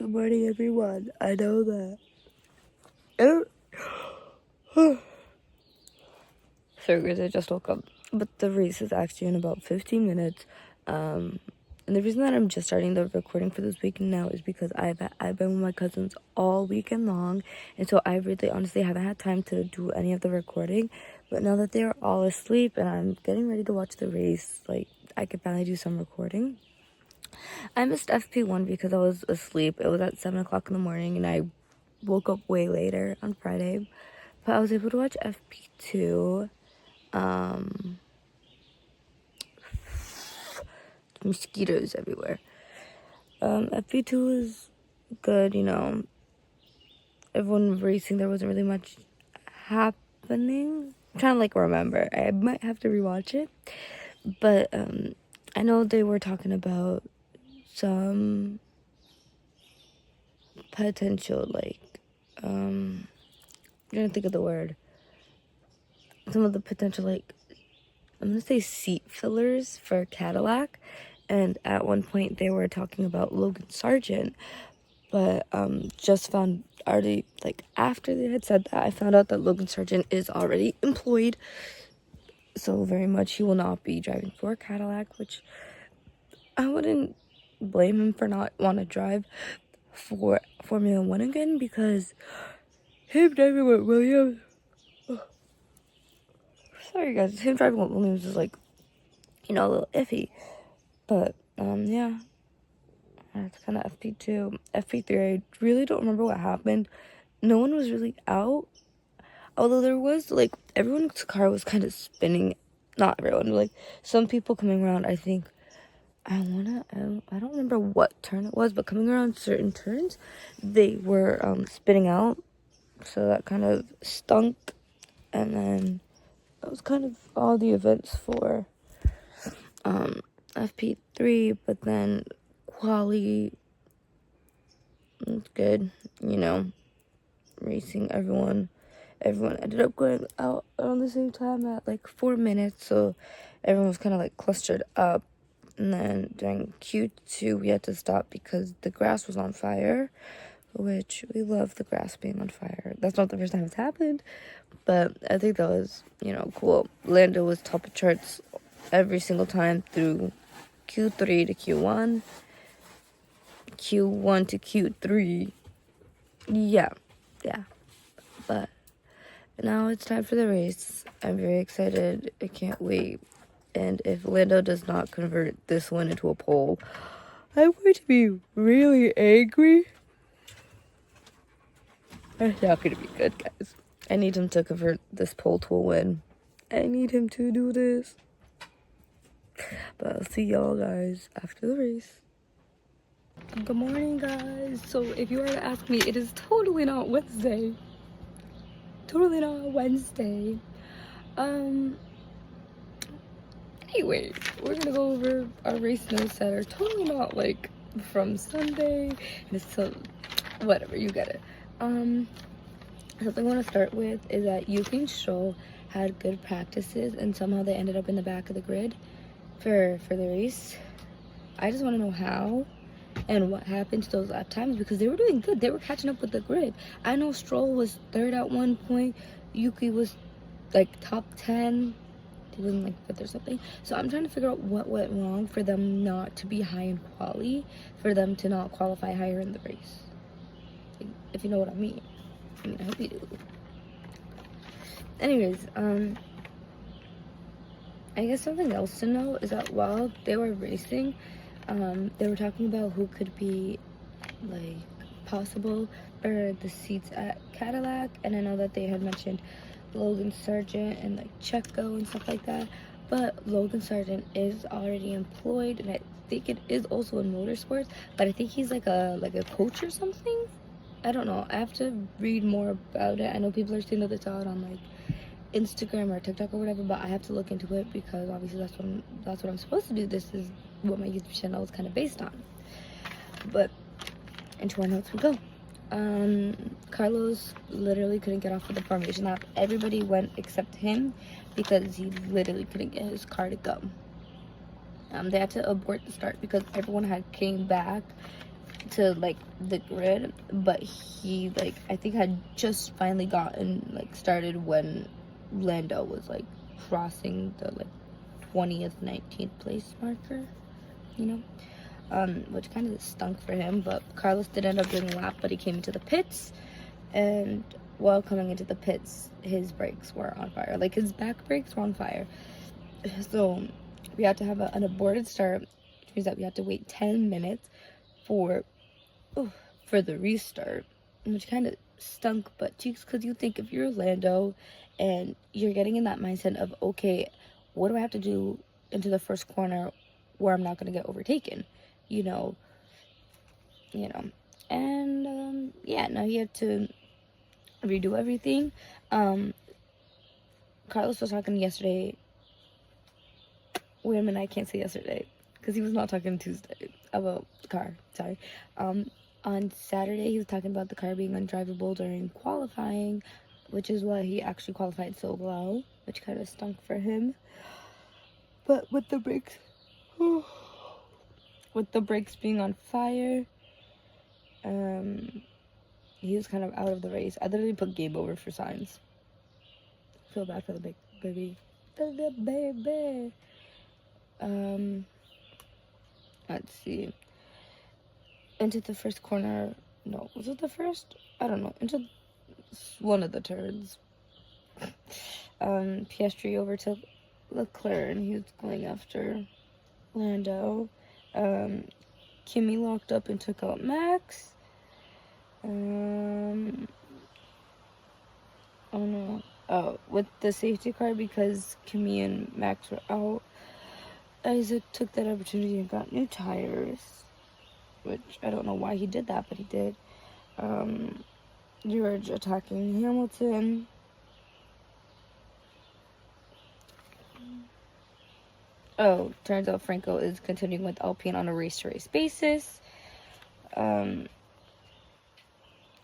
Good morning, everyone. I know that. I don't. Sorry, guys, I just woke up. But the race is actually in about 15 minutes. And the reason that I'm just starting the recording for this weekend now is because I've been with my cousins all weekend long, and so I really honestly haven't had time to do any of the recording. But now that they're all asleep and I'm getting ready to watch the race, like, I could finally do some recording. I missed FP1 because I was asleep. It was at 7 o'clock in the morning, and I woke up way later on Friday. But I was able to watch FP2. Mosquitoes everywhere. FP2 was good, Everyone racing, there wasn't really much happening. I'm trying to, remember. I might have to rewatch it. But, I know they were talking about some potential, I'm trying to think of the word. Some of the potential, I'm going to say seat fillers for Cadillac. And at one point they were talking about Logan Sargent. But just found already, after they had said that, I found out that Logan Sargent is already employed. So very much he will not be driving for Cadillac, which I wouldn't blame him for not want to drive for Formula One again, because him driving with Williams, sorry guys, him driving with Williams is a little iffy. But yeah, that's kind of FP2. FP3, I really don't remember what happened. No one was really out, although there was everyone's car was kind of spinning. Not everyone, some people coming around. I think I don't remember what turn it was, but coming around certain turns, they were spinning out, so that kind of stunk. And then that was kind of all the events for FP3. But then quali, it's good, racing. Everyone ended up going out around the same time at 4 minutes, so everyone was kind of clustered up. And then during Q2 we had to stop because the grass was on fire, which we love the grass being on fire. That's not the first time it's happened, but I think that was, cool. Lando was top of charts every single time through Q3 to Q1, Q1 to Q3. Yeah. But now it's time for the race. I'm very excited. I can't wait. And if Lando does not convert this one into a pole, I'm going to be really angry. That's not going to be good, guys. I need him to convert this pole to a win. I need him to do this. But I'll see y'all guys after the race. Good morning, guys. So if you were to ask me, it is totally not Wednesday. Totally not Wednesday. Anyway, we're gonna go over our race notes that are totally not from Sunday. And it's so whatever, you get it. Something I want to start with is that Yuki Stroll had good practices, and somehow they ended up in the back of the grid for the race. I just want to know how and what happened to those lap times, because they were doing good. They were catching up with the grid. I know Stroll was third at one point. Yuki was top 10. He wasn't fifth or something. So I'm trying to figure out what went wrong for them not to be high in quali, for them to not qualify higher in the race. If you know what I mean. I hope you do. Anyways, I guess something else to know is that while they were racing, they were talking about who could be possible for the seats at Cadillac, and I know that they had mentioned Logan Sargent and Checo and stuff like that, but Logan Sargent is already employed, and I think it is also in motorsports, but I think he's a coach or something. I don't know. I have to read more about it. I know people are saying that it's out on Instagram or TikTok or whatever, but I have to look into it because obviously that's what I'm supposed to do. This is what my YouTube channel is kind of based on. But into our notes we go. Carlos literally couldn't get off of the formation lap. Everybody went except him because he literally couldn't get his car to go. They had to abort the start because everyone had came back to like the grid, but he like I think had just finally gotten like started when Lando was like crossing the like 20th 19th place marker, you know, which kind of stunk for him. But Carlos did end up doing a lap, but he came into the pits, and while coming into the pits his brakes were on fire, like his back brakes were on fire. So we had to have an aborted start, which means that we had to wait 10 minutes for the restart, which kind of stunk but cheeks, because you think if you're Lando and you're getting in that mindset of, okay, what do I have to do into the first corner where I'm not going to get overtaken, you know, and yeah, now you have to redo everything. Carlos was talking yesterday, wait a minute, I can't say yesterday because he was not talking Tuesday about the car, sorry. On Saturday, he was talking about the car being undrivable during qualifying, which is why he actually qualified so low, which kind of stunk for him. But with the brakes, being on fire, he was kind of out of the race. I literally put game over for signs. Feel bad for the big baby. The baby. Let's see. Into the first corner. No, was it the first? I don't know. Into one of the turns. Piastri overtook Leclerc, and he was going after Lando. Kimi locked up and took out Max. With the safety car, because Kimi and Max were out, Isaac took that opportunity and got new tires, which I don't know why he did that, but he did. George attacking Hamilton. Oh, turns out Franco is continuing with Alpine on a race-to-race basis.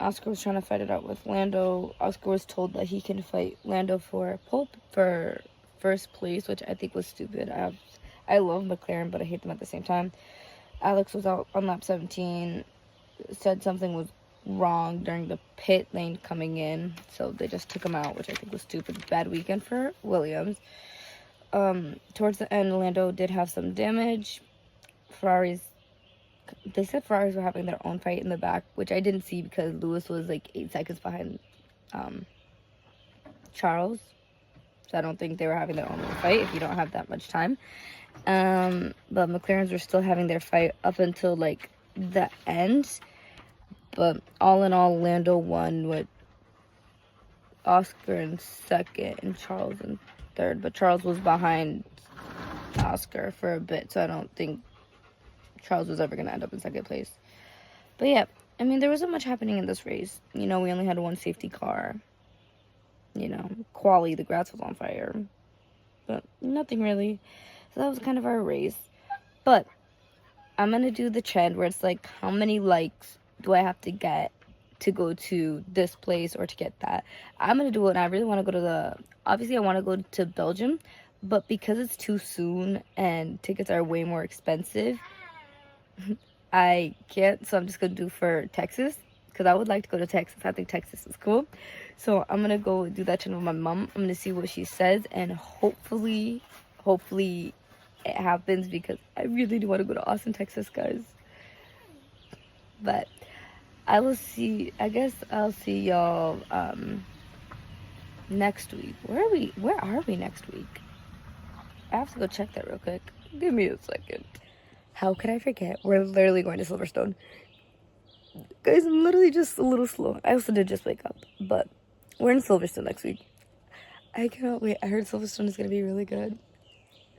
Oscar was trying to fight it out with Lando. Oscar was told that he can fight Lando for first place, which I think was stupid. I love McLaren, but I hate them at the same time. Alex was out on lap 17, said something was wrong during the pit lane coming in, so they just took him out, which I think was stupid. Bad weekend for Williams. Towards the end, Lando did have some damage. They said Ferraris were having their own fight in the back, which I didn't see because Lewis was like 8 seconds behind Charles. So I don't think they were having their own fight if you don't have that much time. But McLarens were still having their fight up until like the end. But all in all, Lando won with Oscar in second and Charles in third. But Charles was behind Oscar for a bit, so I don't think Charles was ever going to end up in second place. But yeah, I mean, there wasn't much happening in this race. You know, we only had one safety car. You know, quali, the grass was on fire. But nothing really. So that was kind of our race. But I'm going to do the trend where it's like, how many likes do I have to get to go to this place or to get that? I'm going to do it, and I really want to go to obviously I want to go to Belgium. But because it's too soon and tickets are way more expensive, I can't, so I'm just gonna do for Texas, because I would like to go to Texas. I think Texas is cool, so I'm gonna go do that channel with my mom. I'm gonna see what she says, and hopefully it happens, because I really do want to go to Austin, Texas, guys. But I guess I'll see y'all next week. Where are we next week? I have to go check that real quick. Give me a second. How could I forget? We're literally going to Silverstone. Guys, I'm literally just a little slow. I also did just wake up. But we're in Silverstone next week. I cannot wait. I heard Silverstone is going to be really good.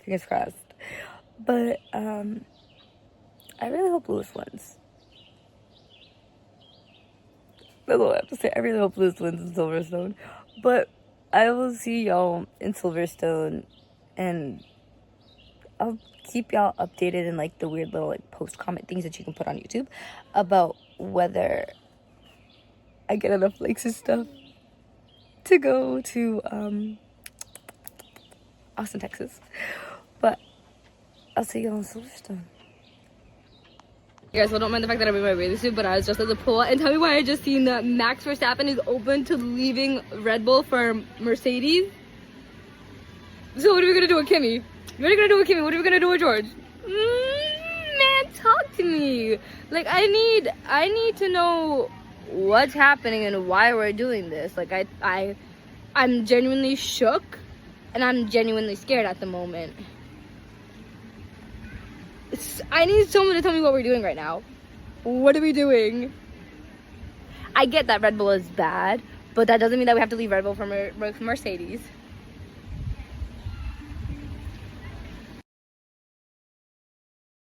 Fingers crossed. But, I really hope Lewis wins. That's all I have to say. I really hope Lewis wins in Silverstone. But I will see y'all in Silverstone. And I'll keep y'all updated in like the weird little like post comment things that you can put on YouTube about whether I get enough likes and stuff to go to Austin, Texas. But I'll see y'all in Silverstone. You guys, well, don't mind the fact that I'm in my bathing suit, but I was just at the pool. And tell me why I just seen that Max Verstappen is open to leaving Red Bull for Mercedes. So what are we gonna do with Kimmy? What are we gonna do with Kimmy? What are we gonna do with George? Man, talk to me. Like, I need to know what's happening and why we're doing this. Like, I'm genuinely shook and I'm genuinely scared at the moment. I need someone to tell me what we're doing right now. What are we doing? I get that Red Bull is bad, but that doesn't mean that we have to leave Red Bull for Mercedes.